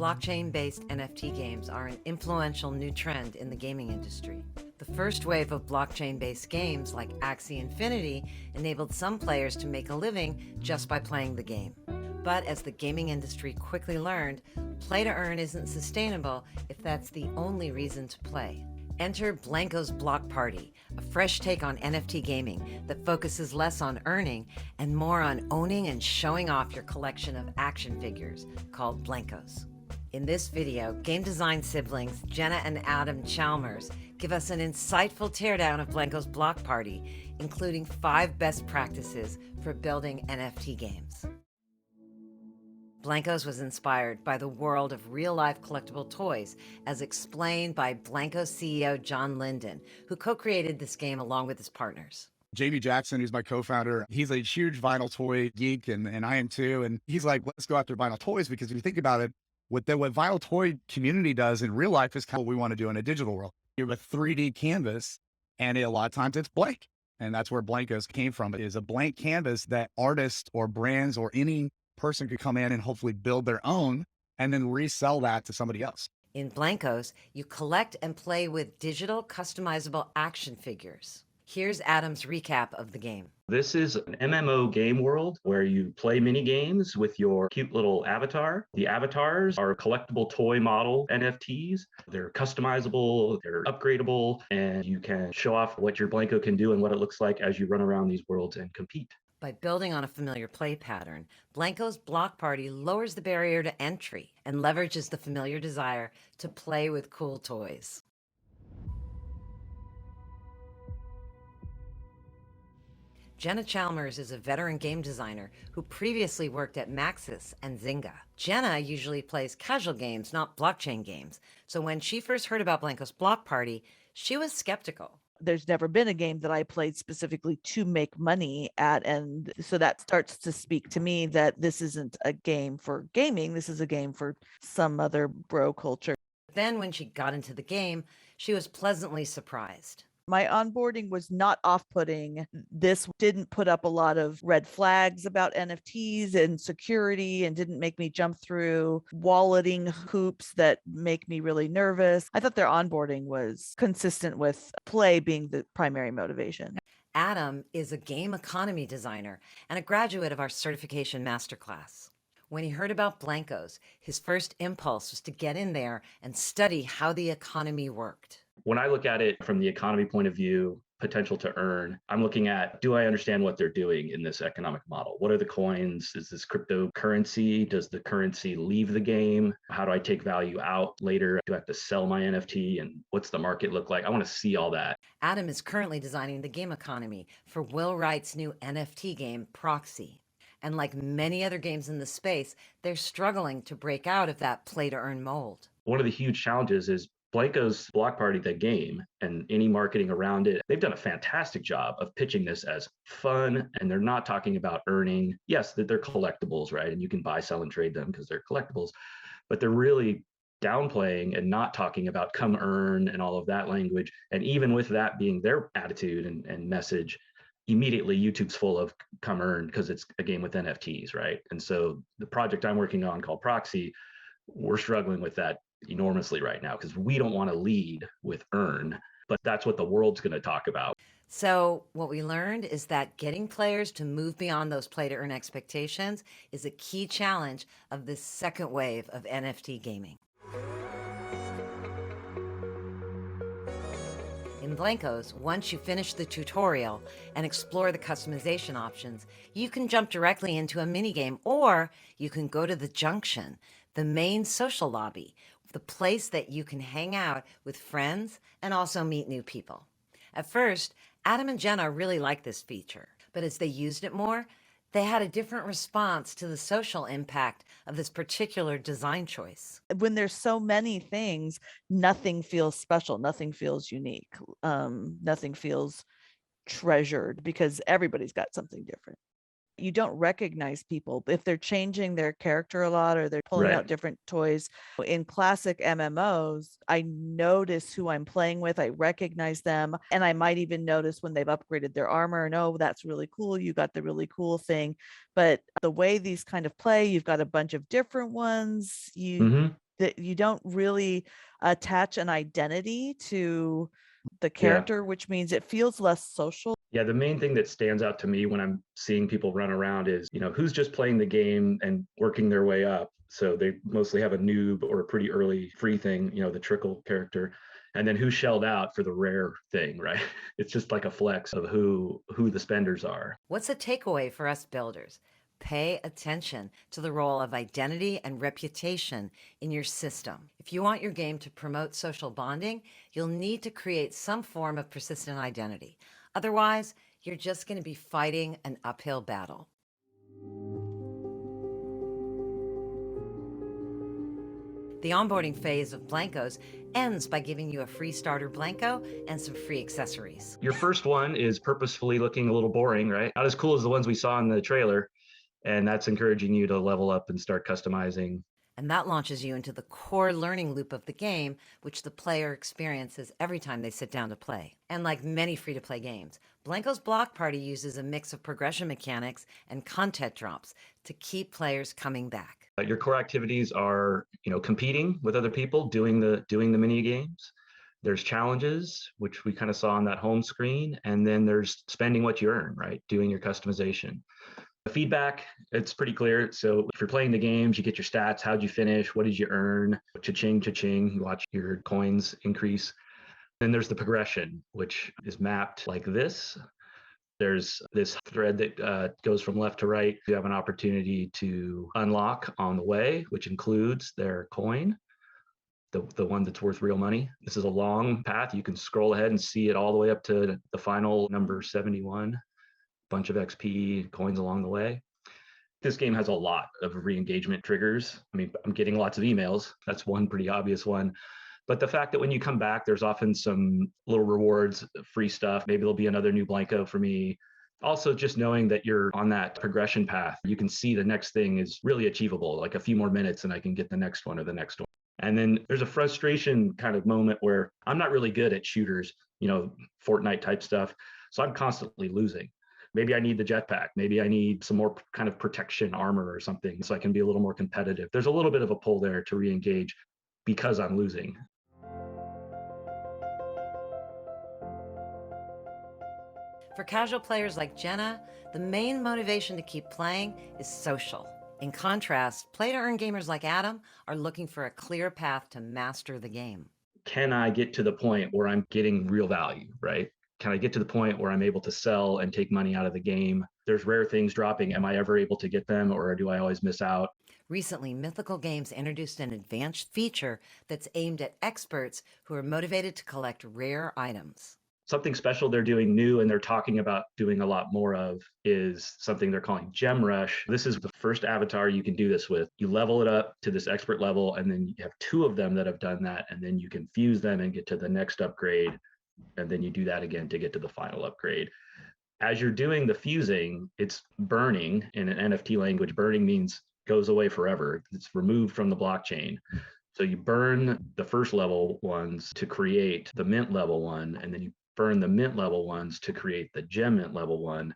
Blockchain-based NFT games are an influential new trend in the gaming industry. The first wave of blockchain-based games like Axie Infinity enabled some players to make a living just by playing the game. But as the gaming industry quickly learned, play to earn isn't sustainable if that's the only reason to play. Enter Blankos Block Party, a fresh take on NFT gaming that focuses less on earning and more on owning and showing off your collection of action figures called Blankos. In this video, game design siblings Jenna and Adam Chalmers give us an insightful teardown of Blankos Block Party, including 5 best practices for building NFT games. Blankos was inspired by the world of real-life collectible toys, as explained by Blankos CEO John Linden, who co-created this game along with his partners. JB Jackson, who's my co-founder, he's a huge vinyl toy geek, and I am too. And he's like, let's go after vinyl toys, because if you think about it, what vinyl toy community does in real life is kind of what we want to do in a digital world. You have a 3D canvas, and a lot of times it's blank. And that's where Blankos came from. It is a blank canvas that artists or brands or any person could come in and hopefully build their own and then resell that to somebody else. In Blankos, you collect and play with digital customizable action figures. Here's Adam's recap of the game. This is an MMO game world where you play mini games with your cute little avatar. The avatars are collectible toy model NFTs. They're customizable, they're upgradable, and you can show off what your Blanko can do and what it looks like as you run around these worlds and compete. By building on a familiar play pattern, Blankos Block Party lowers the barrier to entry and leverages the familiar desire to play with cool toys. Jenna Chalmers is a veteran game designer who previously worked at Maxis and Zynga. Jenna usually plays casual games, not blockchain games. So when she first heard about Blankos Block Party, she was skeptical. There's never been a game that I played specifically to make money at. And so that starts to speak to me that this isn't a game for gaming. This is a game for some other bro culture. Then when she got into the game, she was pleasantly surprised. My onboarding was not off-putting. This didn't put up a lot of red flags about NFTs and security and didn't make me jump through walleting hoops that make me really nervous. I thought their onboarding was consistent with play being the primary motivation. Adam is a game economy designer and a graduate of our certification masterclass. When he heard about Blankos, his first impulse was to get in there and study how the economy worked. When I look at it from the economy point of view, potential to earn, I'm looking at, do I understand what they're doing in this economic model? What are the coins? Is this cryptocurrency? Does the currency leave the game? How do I take value out later? Do I have to sell my NFT? And what's the market look like? I want to see all that. Adam is currently designing the game economy for Will Wright's new NFT game, PROXI. And like many other games in the space, they're struggling to break out of that play-to-earn mold. One of the huge challenges is Blankos Block Party, the game, and any marketing around it, they've done a fantastic job of pitching this as fun, and they're not talking about earning. Yes, that they're collectibles, right? And you can buy, sell, and trade them because they're collectibles, but they're really downplaying and not talking about come earn and all of that language. And even with that being their attitude and message, immediately YouTube's full of come earn because it's a game with NFTs, right? And so the project I'm working on called PROXI, we're struggling with that enormously right now because we don't want to lead with earn, but that's what the world's going to talk about. So what we learned is that getting players to move beyond those play to earn expectations is a key challenge of this second wave of NFT gaming. In Blankos, once you finish the tutorial and explore the customization options, you can jump directly into a minigame, or you can go to the Junction, the main social lobby, the place that you can hang out with friends and also meet new people. At first, Adam and Jenna really liked this feature, but as they used it more, they had a different response to the social impact of this particular design choice. When there's so many things, nothing feels special, nothing feels unique, nothing feels treasured because everybody's got something different. You don't recognize people if they're changing their character a lot or they're pulling out different toys. In classic MMOs, I notice who I'm playing with, I recognize them, and I might even notice when they've upgraded their armor and, oh, that's really cool, you got the really cool thing. But the way these kind of play, you've got a bunch of different ones. that you don't really attach an identity to the Yeah. character, which means it feels less social. Yeah, the main thing that stands out to me when I'm seeing people run around is, who's just playing the game and working their way up. So they mostly have a noob or a pretty early free thing, the trickle character. And then who shelled out for the rare thing, right? It's just like a flex of who the spenders are. What's a takeaway for us builders? Pay attention to the role of identity and reputation in your system. If you want your game to promote social bonding, you'll need to create some form of persistent identity. Otherwise, you're just going to be fighting an uphill battle. The onboarding phase of Blankos ends by giving you a free starter Blanko and some free accessories. Your first one is purposefully looking a little boring, right? Not as cool as the ones we saw in the trailer. And that's encouraging you to level up and start customizing. And that launches you into the core learning loop of the game, which the player experiences every time they sit down to play. And like many free-to-play games, Blankos Block Party uses a mix of progression mechanics and content drops to keep players coming back. Your core activities are, competing with other people, doing the mini games. There's challenges, which we kind of saw on that home screen, and then there's spending what you earn, right? Doing your customization. The feedback, it's pretty clear. So if you're playing the games, you get your stats. How'd you finish? What did you earn? Cha-ching, cha-ching. You watch your coins increase. Then there's the progression, which is mapped like this. There's this thread that goes from left to right. You have an opportunity to unlock on the way, which includes their coin, the one that's worth real money. This is a long path. You can scroll ahead and see it all the way up to the final number 71. Bunch of XP coins along the way. This game has a lot of re-engagement triggers. I mean, I'm getting lots of emails. That's one pretty obvious one. But the fact that when you come back, there's often some little rewards, free stuff. Maybe there'll be another new Blanko for me. Also, just knowing that you're on that progression path, you can see the next thing is really achievable, like a few more minutes and I can get the next one or the next one. And then there's a frustration kind of moment where I'm not really good at shooters, Fortnite type stuff. So I'm constantly losing. Maybe I need the jetpack. Maybe I need some more kind of protection armor or something so I can be a little more competitive. There's a little bit of a pull there to re-engage because I'm losing. For casual players like Jenna, the main motivation to keep playing is social. In contrast, play-to-earn gamers like Adam are looking for a clear path to master the game. Can I get to the point where I'm getting real value, right? Can I get to the point where I'm able to sell and take money out of the game? There's rare things dropping. Am I ever able to get them, or do I always miss out? Recently, Mythical Games introduced an advanced feature that's aimed at experts who are motivated to collect rare items. Something special they're doing new and they're talking about doing a lot more of is something they're calling Gem Rush. This is the first avatar you can do this with. You level it up to this expert level, and then you have 2 of them that have done that, and then you can fuse them and get to the next upgrade. And then you do that again to get to the final upgrade. As you're doing the fusing, it's burning. In an NFT language, burning means goes away forever. It's removed from the blockchain. So you burn the first level ones to create the mint level one, and then you burn the mint level ones to create the gem mint level one.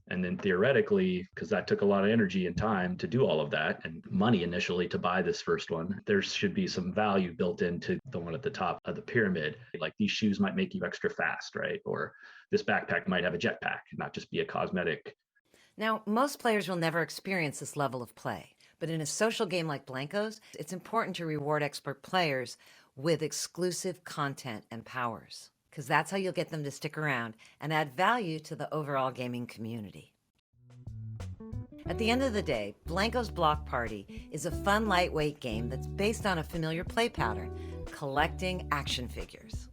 And then theoretically, because that took a lot of energy and time to do all of that and money initially to buy this first one, there should be some value built into the one at the top of the pyramid. Like these shoes might make you extra fast, right? Or this backpack might have a jetpack, not just be a cosmetic. Now, most players will never experience this level of play, but in a social game like Blankos, it's important to reward expert players with exclusive content and powers, because that's how you'll get them to stick around and add value to the overall gaming community. At the end of the day, Blankos Block Party is a fun, lightweight game that's based on a familiar play pattern, collecting action figures.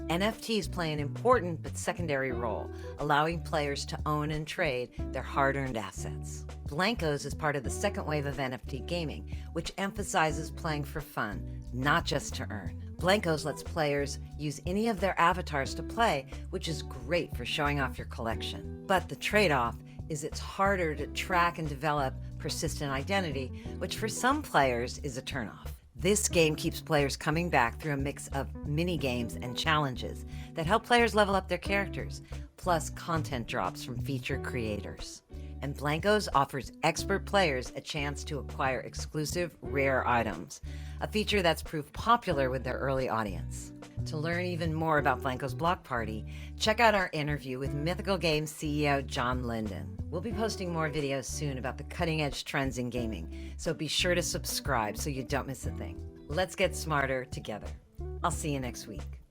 NFTs play an important but secondary role, allowing players to own and trade their hard-earned assets. Blankos is part of the second wave of NFT gaming, which emphasizes playing for fun, not just to earn. Blankos lets players use any of their avatars to play, which is great for showing off your collection. But the trade-off is it's harder to track and develop persistent identity, which for some players is a turnoff. This game keeps players coming back through a mix of mini-games and challenges that help players level up their characters, plus content drops from feature creators. And Blankos offers expert players a chance to acquire exclusive, rare items, a feature that's proved popular with their early audience. To learn even more about Blankos Block Party, check out our interview with Mythical Games CEO John Linden. We'll be posting more videos soon about the cutting-edge trends in gaming, so be sure to subscribe so you don't miss a thing. Let's get smarter together. I'll see you next week.